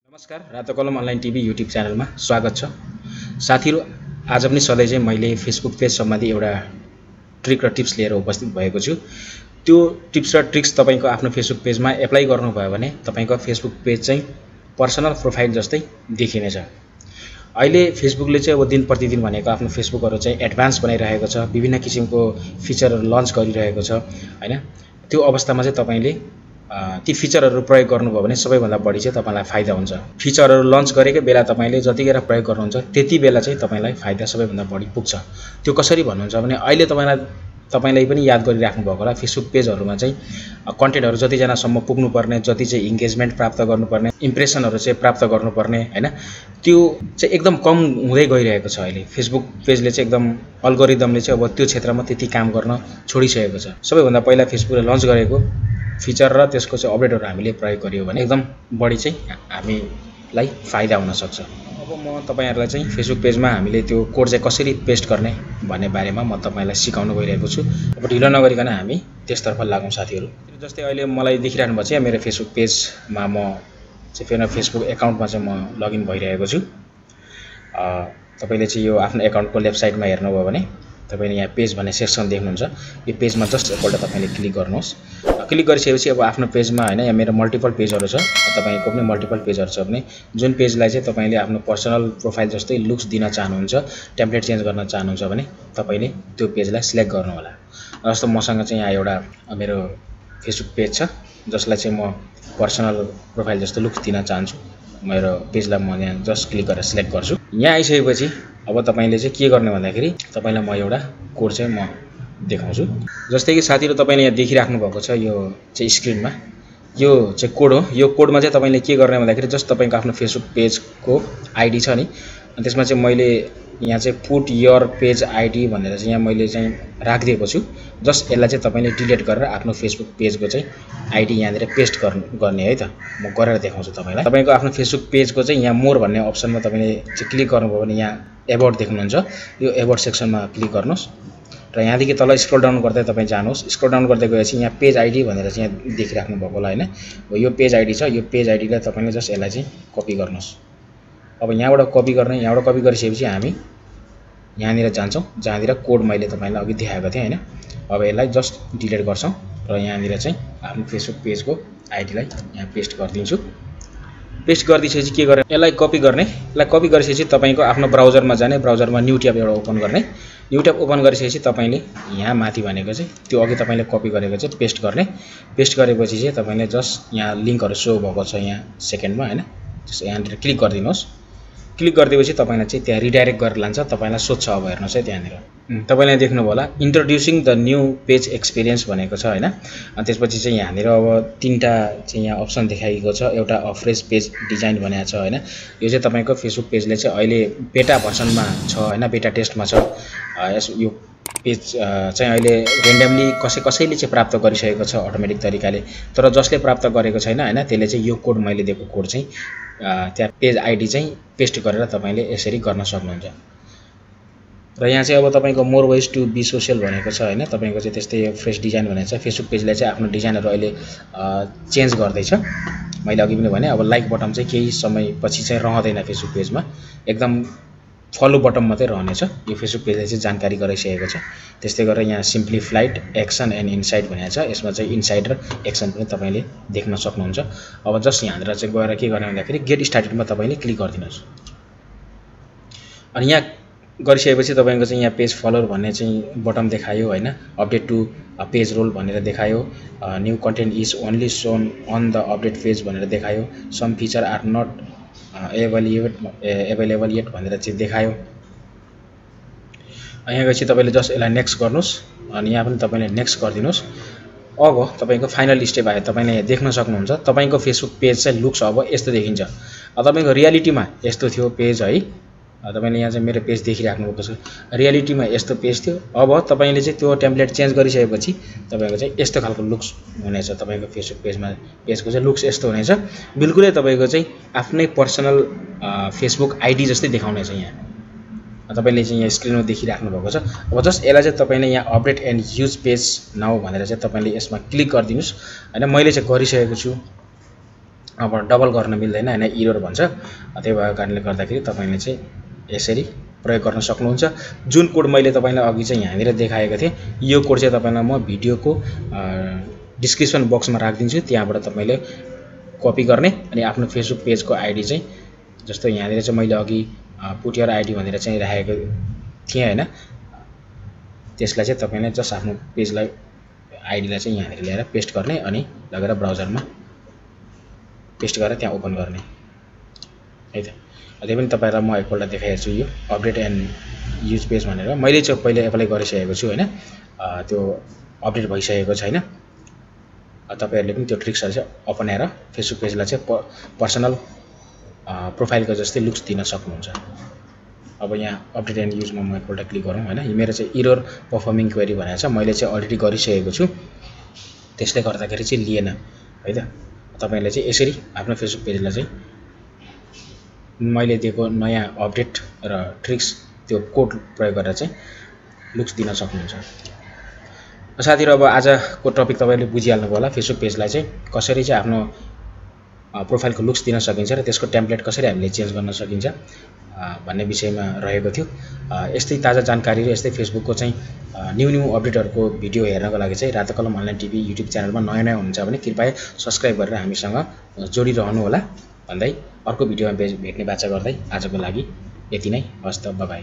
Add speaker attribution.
Speaker 1: नमस्कार, रातोकलम online TV YouTube च्यानलमा स्वागत छ। साथीहरु, आज पनि सधैँ चाहिँ मैले फेसबुक पेज सम्बन्धी एउटा ट्रिक र टिप्स लिएर उपस्थित भएको छु। त्यो टिप्स र ट्रिक्स तपाईको आफ्नो फेसबुक पेजमा एप्लाई गर्नुभयो भने तपाईको फेसबुक पेज चाहिँ पर्सनल प्रोफाइल जस्तै देखिनेछ। अहिले फेसबुकले चाहिँ अब दिन प्रतिदिन भनेको आफ्नो फेसबुकहरु चाहिँ एडभान्स बनाइरहेको छ, विभिन्न किसिमको फिचरहरु लन्च गरिरहेको छ, हैन? त्यो अवस्थामा चाहिँ तपाईले ती फिचरहरु प्रयोग गर्नुभयो भने सबैभन्दा बढी चाहिँ तपाईलाई फाइदा हुन्छ। फिचरहरु लन्च गरेकै बेला तपाईले जतिखेर प्रयोग गर्नुहुन्छ त्यति बेला चाहिँ तपाईलाई फाइदा सबैभन्दा बढी पुग्छ। त्यो कसरी भन्नुहुन्छ भने अहिले तपाईलाई पनि याद गरिराख्नु भएको होला, फेसबुक पेजहरुमा चाहिँ कन्टेन्टहरु जति जनासम्म पुग्नु पर्ने, जति चाहिँ इंगेजमेन्ट प्राप्त गर्नुपर्ने, इम्प्रेसनहरु चाहिँ प्राप्त गर्नुपर्ने, हैन? त्यो चाहिँ एकदम कम हुँदै गइरहेको छ अहिले। फेसबुक पेजले चाहिँ एकदम अल्गोरिदमले चाहिँ अब त्यो क्षेत्रमा त्यति काम गर्न छोडिसकेको छ। सबैभन्दा पहिला फेसबुकले लन्च गरेको फिचर र त्यसको चाहिँ अपडेटहरु हामीले प्रयोग गरियो भने एकदम बढी चाहिँ हामीलाई फाइदा हुन सक्छ। अब म तपाईहरुलाई चाहिँ फेसबुक पेजमा हामीले त्यो कोड चाहिँ कसरी पेस्ट गर्ने भन्ने बारेमा म तपाईलाई सिकाउन गइरहेको छु। अब ढिलो नगरिकन हामी त्यसतर्फ लागौं साथीहरु। जस्तै अहिले मलाई देखिरहनु भएको छ मेरो फेसबुक पेजमा म चाहिँ फेरि फेसबुक एकाउन्टमा चाहिँ म लगइन भइरहेको छु। तपाईले चाहिँ यो आफ्नो एकाउन्टको लेफ्ट साइडमा हेर्नुभयो भने तपाईले यहाँ पेज भन्ने सेक्सन देख्नुहुन्छ। यो पेजमा जस्ट एकपल्ट तपाईले क्लिक गर्नुहोस्। क्लिक गरिसकेपछि अब आफ्नो पेजमा हैन यहाँ मेरो मल्टिपल पेजहरु छ। तपाईको पनि मल्टिपल पेजहरु छ भने जुन पेजलाई चाहिँ तपाईले आफ्नो पर्सनल प्रोफाइल जस्तै लुक्स दिन चाहनुहुन्छ, टेम्प्लेट चेन्ज गर्न चाहनुहुन्छ भने तपाईले त्यो पेजलाई सिलेक्ट गर्नु होला। जस्तो मसँग चाहिँ यहाँ एउटा मेरो फेसबुक पेज छ जसलाई चाहिँ म पर्सनल प्रोफाइल जस्तो लुक्स दिन चाहन्छु। मेरो पेजलाई म यहाँ जस्ट क्लिक गरेर सिलेक्ट गर्छु। यहाँ आइसकेपछि अब तपाईले चाहिँ के गर्ने भन्दाखेरि तपाईलाई म एउटा कोड चाहिँ म देखाउँछु। जस्तै कि साथीहरु तपाईले यहाँ देखिराख्नु भएको छ यो चाहिँ स्क्रिनमा यो चाहिँ कोड हो। यो कोडमा चाहिँ तपाईले के गर्ने भन्दाखेरि जस्ट तपाईको आफ्नो फेसबुक पेजको आईडी छ नि, अनि त्यसमा चाहिँ मैले यहाँ चाहिँ पुट योर पेज आईडी भनेर चाहिँ यहाँ मैले चाहिँ राखिदिएको छु। जस्ट यसलाई चाहिँ तपाईले डिलिट गरेर आफ्नो फेसबुक पेजको चाहिँ आईडी यहाँनिर पेस्ट गर्ने है त। म गरेर देखाउँछु तपाईलाई। तपाईको आफ्नो फेसबुक पेजको चाहिँ यहाँ मोर भन्ने अप्सनमा तपाईले चाहिँ क्लिक गर्नुभयो भने यहाँ एबाउट देख्नुहुन्छ। यो एबाउट सेक्सनमा क्लिक गर्नुहोस् र यहाँदेखि तल स्क्रोल डाउन गर्दै तपाई जानुहोस्। स्क्रोल डाउन गर्दै गएपछि यहाँ पेज आईडी भनेर चाहिँ यहाँ देखिराख्नु भएको होला हैन। यो पेज आईडी छ। यो पेज आईडीलाई तपाईले जस्ट यसलाई चाहिँ कपी गर्नुहोस्। अब यहाँबाट कपी गरिसकेपछि हामी यहाँनिर जान्छौं जहाँनिर कोड मैले तपाईलाई अघि देखाएको थिएँ हैन। अब यसलाई जस्ट डिलिट गर्छौं र यहाँनिर चाहिँ आफ्नो फेसबुक पेजको आईडीलाई यहाँ पेस्ट गरिदिन्छु। पेस्ट गरिदिएपछि के गर्ने, यसलाई कपी गर्ने। यसलाई कपी गरिसकेपछि तपाईको आफ्नो ब्राउजरमा जाने, ब्राउजरमा न्यू ट्याब एउटा ओपन गर्ने। न्यू ट्याब ओपन गरिसकेपछि तपाईले यहाँ माथि भनेको चाहिँ त्यो अघि तपाईले कपी गरेको चाहिँ पेस्ट गर्ने। पेस्ट गरेपछि चाहिँ तपाईले जस्ट यहाँ लिंकहरु शो भएको छ यहाँ सेकेन्डमा हैन। जस्ट यहाँनिर क्लिक गरिदिनुहोस्। क्लिक गरिदिएपछि तपाईलाई चाहिँ त्यहाँ रिडाइरेक्ट गरेर लान्छ। तपाईलाई सोध्छ अब हेर्नुस् है त्यहाँनिर तपाईले देख्नुभयो होला introducing the new page experience भनेको छ हैन। अनि त्यसपछि चाहिँ यहाँनिर अब तीनटा चाहिँ यहाँ अप्सन देखाइएको छ। एउटा अफ्रेश पेज डिजाइन भनेको छ हैन। यो चाहिँ तपाईको फेसबुक पेजले चाहिँ अहिले बेटा भर्सनमा छ हैन, बेटा टेस्टमा छ। यो पेज चाहिँ अहिले रेन्डमली कसैले चाहिँ प्राप्त गरिसकेको छ अटोमेटिक तरिकाले, तर जसले प्राप्त गरेको छैन हैन त्यसले चाहिँ यो कोड मैले दिएको कोड चाहिँ त्यहाँ पेज आईडी चाहिँ पेस्ट गरेर तपाईले यसरी गर्न सक्नुहुन्छ। र यहाँ चाहिँ अब तपाईको more ways to be social भनेको छ हैन। तपाईको चाहिँ त्यस्तै फ्रेश डिजाइन भनेको छ। फेसबुक पेजले चाहिँ आफ्नो डिजाइनहरु अहिले चेन्ज गर्दैछ। मैले अघि पनि भने अब लाइक बटन चाहिँ केही समयपछि चाहिँ रहँदैन फेसबुक पेजमा, एकदम फलो बटन मात्रै रहनेछ। यो फेसबुक पेजले चाहिँ जानकारी गराइसकेको छ। त्यस्तै गरेर यहाँ सिम्प्लिफाइड एक्सन एन्ड इनसाइट भनेको छ। यसमा चाहिँ इनसाइट र एक्सन पनि तपाईले देख्न सक्नुहुन्छ। अब जस्ट यहाँहरु चाहिँ गएर के गर्ने भन्दाखेरि गेट स्टार्टेडमा तपाईले क्लिक गरिदिनुस्। अनि यहाँ गरिसकेपछि तपाईको चाहिँ यहाँ पेज फलोअर भन्ने चाहिँ बटन देखायो हैन। अपडेट टु पेज रोल भनेर देखायो। New content is only shown on the update page भनेर देखायो। Some feature are not available yet भनेर चाहिँ देखायो। यहाँ गएपछि तपाईले जस्ट यसलाई नेक्स्ट गर्नुस्। अनि यहाँ पनि तपाईले नेक्स्ट गरिदिनुस्। अब तपाईको फाइनल स्टेप आयो। तपाईले यहाँ देख्न सक्नुहुन्छ तपाईको फेसबुक पेज चाहिँ लुक्स अब यस्तो देखिन्छ। तपाईको रियालिटीमा यस्तो थियो पेज है। तपाईले यहाँ चाहिँ मेरो पेज देखिराख्नु भएको छ। रियालिटीमा यस्तो पेज थियो। अब तपाईले चाहिँ त्यो टेम्प्लेट चेन्ज गरिसकेपछि तपाईको चाहिँ यस्तो खालको लुक्स हुनेछ। तपाईको फेसबुक पेजको चाहिँ लुक्स यस्तो हुनेछ। बिल्कुलै तपाईको चाहिँ आफ्नै पर्सनल फेसबुक आईडी जस्तै देखाउनेछ। यहाँ तपाईले चाहिँ यहाँ स्क्रिनमा देखिराख्नु भएको छ। अब जस्ट यसलाई चाहिँ तपाईले यहाँ update and use page now भनेर चाहिँ तपाईले यसमा क्लिक गरिदिनुस् हैन। मैले चाहिँ गरिसकेको छु। अब डबल गर्न मिल्दैन हैन, एरर भन्छ। त्यही भएको कारणले गर्दाखेरि तपाईले चाहिँ यसरी प्रयोग गर्न सक्नुहुन्छ। जुन कोड मैले तपाईलाई अघि चाहिँ यहाँनिर देखाएको थिएँ, यो कोड चाहिँ तपाईलाई म भिडियोको डिस्क्रिप्सन बक्समा राखिदिन्छु। त्यहाँबाट तपाईले कपी गर्ने अनि आफ्नो फेसबुक पेजको आइडी चाहिँ जस्तो यहाँनिर चाहिँ मैले अघि पुट योर आइडी भनेर चाहिँ राखेको थिएँ हैन, त्यसलाई चाहिँ तपाईले जस्ट आफ्नो पेजलाई आइडीलाई चाहिँ यहाँनिर ल्याएर पेस्ट गर्ने अनि लगेर ब्राउजरमा पेस्ट गरेर त्यहाँ ओपन गर्ने है त। त्यही पनि तपाईहरुलाई म एकपल्ट देखाइहाल्छु। यो अपडेट एन्ड युज पेज भनेर मैले चाहिँ पहिले एप्लाई गरिसकेको छु हैन, त्यो अपडेट भइसकेको छैन। तपाईहरुले पनि त्यो ट्रिक्सहरु चाहिँ अपनाएर फेसबुक पेजलाई चाहिँ पर्सनल प्रोफाइलको जस्तै लुक्स दिन सक्नुहुन्छ। अब यहाँ अपडेट एन्ड युजमा म एकपल्ट क्लिक गरौँ हैन, यो मेरो चाहिँ एरर परफर्मिङ क्वेरी भनेको छ, मैले चाहिँ अलरेडी गरिसकेको छु, त्यसले गर्दाखेरि चाहिँ लिएन है त। तपाईले चाहिँ यसरी आफ्नो फेसबुक पेजलाई चाहिँ मैले दिएको नयाँ अपडेट र ट्रिक्स त्यो कोड प्रयोग गरेर चाहिँ लुक्स दिन सक्नुहुन्छ। साथीहरु अब आजको टपिक तपाईले बुझिहाल्नु भयो होला, फेसबुक पेजलाई चाहिँ कसरी चाहिँ आफ्नो प्रोफाइलको लुक्स दिन सकिन्छ र त्यसको टेम्प्लेट कसरी हामीले चेन्ज गर्न सकिन्छ भन्ने विषयमा रहेको थियो। यस्तै ताजा जानकारी र यस्तै फेसबुकको चाहिँ न्यू अपडेटहरुको भिडियो हेर्नको लागि चाहिँ रातोकलम अनलाइन टिभी युट्युब च्यानलमा नयाँ हुनुहुन्छ भने कृपया सब्स्क्राइब गरेर हामीसँग जोडिरहनु होला भन्दै अर्को भिडियोमा भेट्ने बाचा गर्दै आजको लागि यति नै। हस्त, बाइ बाइ।